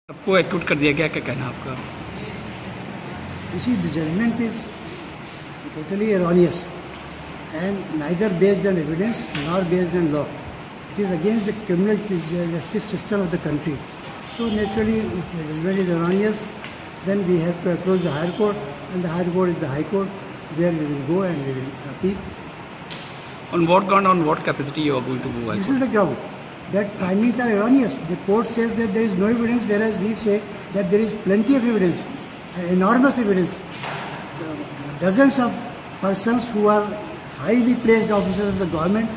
سب کو ایکوٹ کر دیا گیا، کیا کہنا آپ کا؟ You see, the judgment is totally erroneous and neither based on evidence nor based on law. It is against the criminal justice system of the country. So naturally, if the judgment is erroneous, then we have to approach the higher court, and the higher court is the high court, where we will go and we will appeal. On what ground, on what capacity you are going to move? This is the ground. That findings are erroneous. The court says that there is no evidence, whereas we say that there is plenty of evidence, enormous evidence. Dozens of persons who are highly placed officers of the government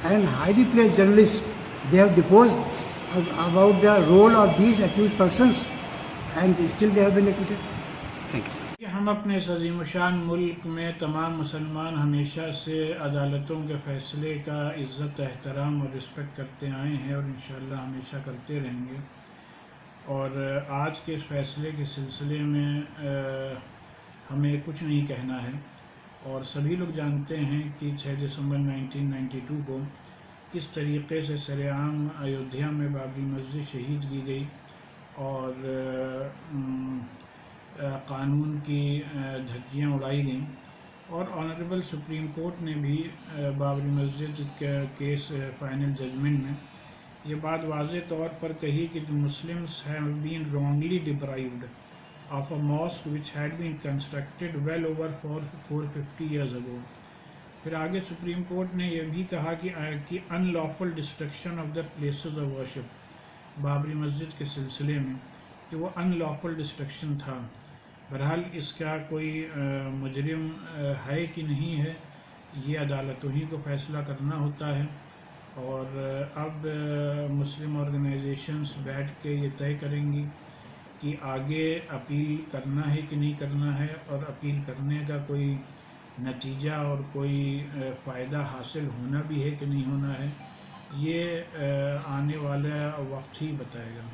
and highly placed journalists, they have deposed about the role of these accused persons, and still they have been acquitted. Thank you, sir. ہم اپنے اس عظیم الشان ملک میں تمام مسلمان ہمیشہ سے عدالتوں کے فیصلے کا عزت احترام اور رسپیکٹ کرتے آئے ہیں اور انشاءاللہ ہمیشہ کرتے رہیں گے. اور آج کے اس فیصلے کے سلسلے میں ہمیں کچھ نہیں کہنا ہے، اور سبھی لوگ جانتے ہیں کہ 6 دسمبر 1992 کو کس طریقے سے سر عام ایودھیا میں بابری مسجد شہید کی گئی اور قانون کی دھجیاں اڑائی گئیں. اور آنریبل سپریم کورٹ نے بھی بابری مسجد کیس فائنل ججمنٹ میں یہ بات واضح طور پر کہی کہ Muslims have been wrongly deprived of a mosque which had been constructed well over 450 years ago. پھر آگے سپریم کورٹ نے یہ بھی کہا کہ unlawful destruction of the places of worship Babri Masjid کے سلسلے میں کہ وہ ان لافل ڈسٹرکشن تھا. بہرحال اس کا کوئی مجرم ہے کہ نہیں ہے، یہ عدالتوں ہی کو فیصلہ کرنا ہوتا ہے. اور اب مسلم آرگنائزیشنز بیٹھ کے یہ طے کریں گی کہ آگے اپیل کرنا ہے کہ نہیں کرنا ہے، اور اپیل کرنے کا کوئی نتیجہ اور کوئی فائدہ حاصل ہونا بھی ہے کہ نہیں ہونا ہے. یہ آنے والا وقت ہی بتائے گا.